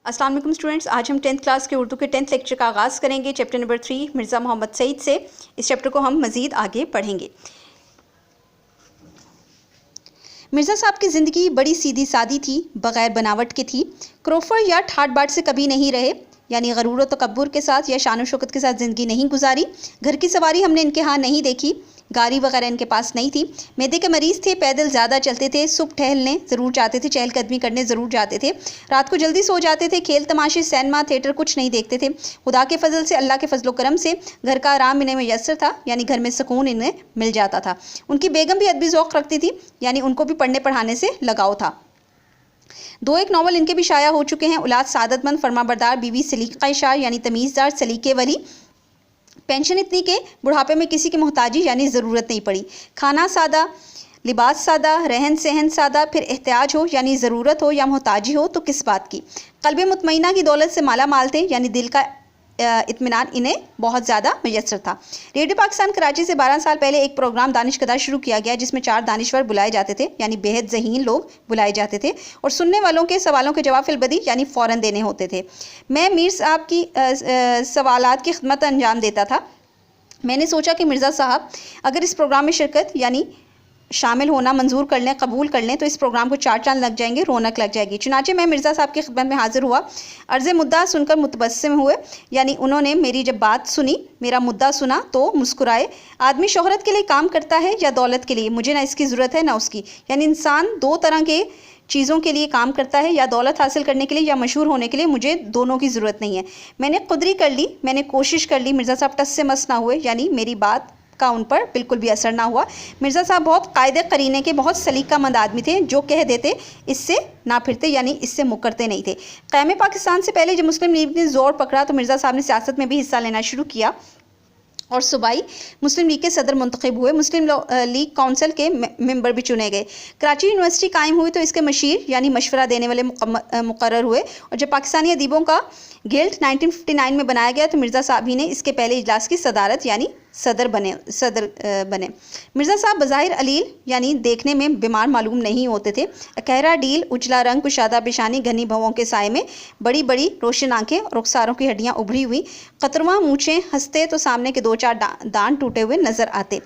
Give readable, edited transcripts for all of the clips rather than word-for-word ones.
अस्सलाम वालेकुम स्टूडेंट्स, आज हम 10th क्लास के उर्दू के 10th लेक्चर का आगाज़ करेंगे चैप्टर नंबर 3 मिर्ज़ा मोहम्मद सईद से। इस चैप्टर को हम मज़ीद आगे पढ़ेंगे। मिर्ज़ा साहब की ज़िंदगी बड़ी सीधी सादी थी, बग़ैर बनावट की थी। क्रोफर या ठाट बाट से कभी नहीं रहे, यानी गरूर व तकब्बुर के साथ या शान व शौकत के साथ ज़िंदगी नहीं गुजारी। घर की सवारी हमने इनके यहाँ नहीं देखी, गाड़ी वगैरह इनके पास नहीं थी। मैदे के मरीज़ थे, पैदल ज़्यादा चलते थे, सुबह टहलने ज़रूर जाते थे, चहलकदमी करने ज़रूर जाते थे, रात को जल्दी सो जाते थे। खेल तमाशे, सिनेमा, थिएटर कुछ नहीं देखते थे। खुदा के फजल से, अल्लाह के फजलो करम से घर का आराम इन्हें मैसर था, यानी घर में सुकून इन्हें मिल जाता था। उनकी बेगम भी अदबी ज़ौक़ रखती थी, यानी उनको भी पढ़ने पढ़ाने से लगाव था। 2-1 नावल इनके भी शाया हो चुके हैं। औलाद सादतमंद, फरमाबरदार, बीवी सलीका शार यानी तमीज़दार, सलीके वाली। पेंशन इतनी के बुढ़ापे में किसी की मोहताजी यानी ज़रूरत नहीं पड़ी। खाना सादा, लिबास सादा, रहन सहन सादा, फिर एहतियाज हो यानी ज़रूरत हो या मोहताजी हो तो किस बात की। क़ल्ब मुतमईना की दौलत से माला माल थे, यानी दिल का इत्मीनान इन्हें बहुत ज़्यादा मैसर था। रेडियो पाकिस्तान कराची से 12 साल पहले एक प्रोग्राम दानिश कदा शुरू किया गया, जिसमें 4 दानिश्वर बुलाए जाते थे, यानी बेहद ज़हीन लोग बुलाए जाते थे, और सुनने वालों के सवालों के जवाब फिलबदी यानी फ़ौरन देने होते थे। मैं मीर साहब की सवालात की खिदमत अंजाम देता था। मैंने सोचा कि मिर्ज़ा साहब अगर इस प्रोग्राम में शिरकत यानी शामिल होना मंजूर कर लें, कबूल कर लें, तो इस प्रोग्राम को 4 चांद लग जाएंगे, रौनक लग जाएगी। चुनाचे मैं मिर्ज़ा साहब की खिदमत में हाजिर हुआ। अर्ज़ मुद्दा सुनकर मुतबस्सिम हुए, यानी उन्होंने मेरी जब बात सुनी, मेरा मुद्दा सुना तो मुस्कुराए। आदमी शोहरत के लिए काम करता है या दौलत के लिए? मुझे ना इसकी ज़रूरत है ना उसकी, यानी इंसान 2 तरह के चीज़ों के लिए काम करता है, या दौलत हासिल करने के लिए या मशहूर होने के लिए। मुझे दोनों की ज़रूरत नहीं है। मैंने खुदरी कर ली, मैंने कोशिश कर ली। मिर्ज़ा साहब टस से मस ना हुए, यानी मेरी बात का उन पर बिल्कुल भी असर ना हुआ। मिर्ज़ा साहब बहुत कायदे करीने के, बहुत सलीकामंद आदमी थे, जो कह देते इससे ना फिरते, यानी इससे मुकरते नहीं थे। क़याम पाकिस्तान से पहले जब मुस्लिम लीग ने ज़ोर पकड़ा तो मिर्ज़ा साहब ने सियासत में भी हिस्सा लेना शुरू किया और सूबाई मुस्लिम लीग के सदर मुंतखब हुए। मुस्लिम लीग काउंसिल के मेंबर भी चुने गए। कराची यूनिवर्सिटी कायम हुई तो इसके मशीर यानी मशवरा देने वाले मुकर्रर हुए, और जब पाकिस्तानी अदीबों का गिल्ड 1959 में बनाया गया तो मिर्ज़ा साहब ही ने इसके पहले इजलास की सदारत यानी सदर बने। मिर्ज़ा साहब बज़ाहिर अलील यानी देखने में बीमार मालूम नहीं होते थे। कहरा डील, उजला रंग, कुशादा पेशानी, घनी भवों के साए में बड़ी बड़ी रोशन आंखें, रुखसारों की हड्डियाँ उभरी हुई, कतरवा मूँछें। हंसते तो सामने के 2-4 दांत टूटे हुए नज़र आते।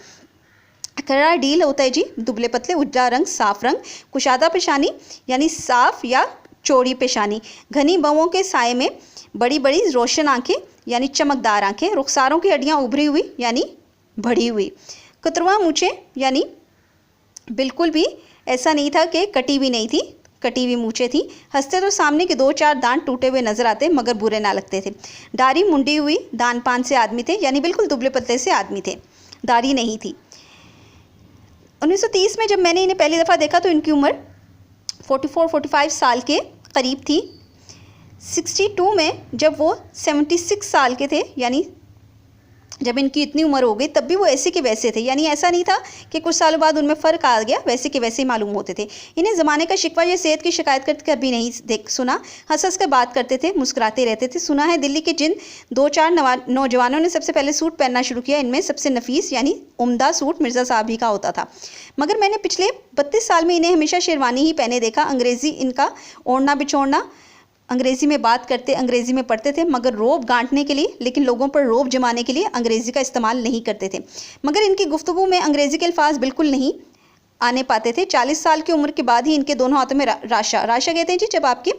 कहरा डील होता है जी दुबले पतले, उजला रंग, साफ रंग, कुशादा पेशानी यानी साफ या चौड़ी पेशानी, घनी भवों के साए में बड़ी बड़ी रोशन आंखें यानी चमकदार आंखें, रुखसारों की हड्डियाँ उभरी हुई यानी बढ़ी हुई, कतरवा मूँछें यानी बिल्कुल भी ऐसा नहीं था कि कटी भी नहीं थी, कटी हुई मूँछें थी। हंसते तो सामने के 2-4 दांत टूटे हुए नजर आते, मगर बुरे ना लगते थे। दाढ़ी मुंडी हुई, दान पान से आदमी थे, यानी बिल्कुल दुबले पतले से आदमी थे, दाढ़ी नहीं थी। 1930 में जब मैंने इन्हें पहली दफ़ा देखा तो इनकी उम्र 44-45 साल के करीब थी। 62 में जब वो 76 साल के थे, यानी जब इनकी इतनी उम्र हो गई, तब भी वो ऐसे के वैसे थे, यानी ऐसा नहीं था कि कुछ सालों बाद उनमें फ़र्क आ गया, वैसे के वैसे ही मालूम होते थे। इन्हें ज़माने का शिकवा या सेहत की शिकायत कर भी नहीं सुना। हंस हंस कर बात करते थे, मुस्कुराते रहते थे। सुना है दिल्ली के जिन 2-4 नौजवानों ने सबसे पहले सूट पहनना शुरू किया, इनमें सबसे नफीस यानी उम्दा सूट मिर्ज़ा साहब ही का होता था। मगर मैंने पिछले 32 साल में इन्हें हमेशा शेरवानी ही पहने देखा। अंग्रेज़ी इनका ओढ़ना बिछोड़ना, अंग्रेज़ी में बात करते, अंग्रेज़ी में पढ़ते थे, मगर रोब गांटने के लिए, लेकिन लोगों पर रोब जमाने के लिए अंग्रेज़ी का इस्तेमाल नहीं करते थे। मगर इनकी गुफ्तगू में अंग्रेज़ी के अल्फाज बिल्कुल नहीं आने पाते थे। 40 साल की उम्र के बाद ही इनके दोनों हाथों में राशा कहते हैं जी, जब आपके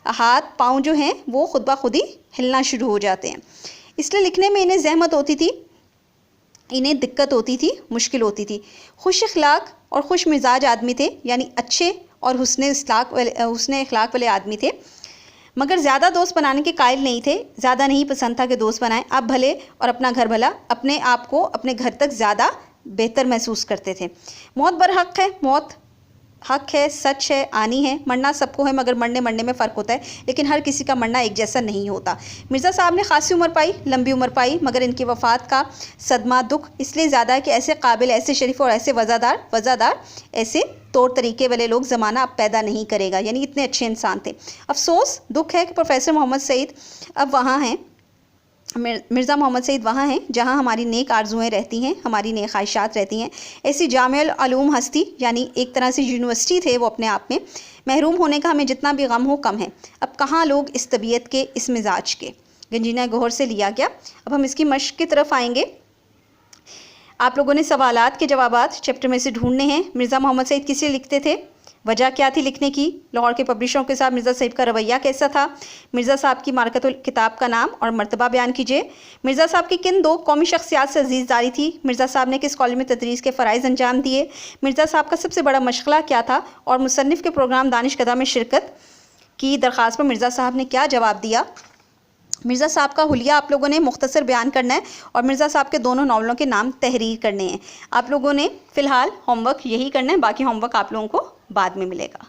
हाथ पाँव जो हैं वो खुद ब खुद ही हिलना शुरू हो जाते हैं। इसलिए लिखने में इन्हें जहमत होती थी, इन्हें दिक्कत होती थी, मुश्किल होती थी। खुश अखलाक और खुश मिजाज आदमी थे, यानी अच्छे और हुस्ने अखलाक वाले आदमी थे, मगर ज़्यादा दोस्त बनाने के कायल नहीं थे। ज़्यादा नहीं पसंद था कि दोस्त बनाएं। आप भले और अपना घर भला, अपने आप को अपने घर तक ज़्यादा बेहतर महसूस करते थे। मौत बरहक है, मौत हक है, सच है, आनी है। मरना सबको है, मगर मरने में फ़र्क होता है, लेकिन हर किसी का मरना एक जैसा नहीं होता। मिर्ज़ा साहब ने खासी उम्र पाई, लंबी उम्र पाई, मगर इनकी वफ़ात का सदमा दुख इसलिए ज़्यादा है कि ऐसे काबिल, ऐसे शरीफ और ऐसे वज़ादार ऐसे तौर तरीके वाले लोग ज़माना अब पैदा नहीं करेगा, यानी इतने अच्छे इंसान थे। अफसोस दुख है कि प्रोफेसर मोहम्मद सईद अब वहाँ हैं, मिर्ज़ा मोहम्मद सईद वहाँ हैं जहाँ हमारी नेक आरजुएँ रहती हैं, हमारी नेक ख्वाहिशात रहती हैं। ऐसी जामिउल उलूम हस्ती, यानी एक तरह से यूनिवर्सिटी थे वो अपने आप में, महरूम होने का हमें जितना भी गम हो कम है। अब कहाँ लोग इस तबीयत के, इस मिजाज के। गंजीना गौहर से लिया गया। अब हम इसकी मश्क की तरफ आएंगे। आप लोगों ने सवालात के जवाबात चैप्टर में से ढूंढने हैं। मिर्ज़ा मोहम्मद सईद किस लिए लिखते थे, वजह क्या थी लिखने की, लाहौर के पब्लिशरों के साथ मिर्ज़ा साहब का रवैया कैसा था, मिर्ज़ा साहब की मार्कतुल किताब का नाम और मर्तबा बयान कीजिए। मिर्ज़ा साहब की किन 2 कौमी शख्सियात से अजीज़दारी थी, मिर्ज़ा साहब ने किस कॉलेज में तदरीस के फ़राइज़ अंजाम दिए, मिर्ज़ा साहब का सबसे बड़ा मशगला क्या था और मुसन्निफ़ के प्रोग्राम दानिशकदा में शिरकत की दरख्वास्त पर मिर्ज़ा साहब ने क्या जवाब दिया। मिर्ज़ा साहब का हुलिया आप लोगों ने मुख्तसर बयान करना है और मिर्ज़ा साहब के दोनों नावलों के नाम तहरीर करने हैं। आप लोगों ने फ़िलहाल होमवर्क यही करना है, बाकी होमवर्क आप लोगों को बाद में मिलेगा।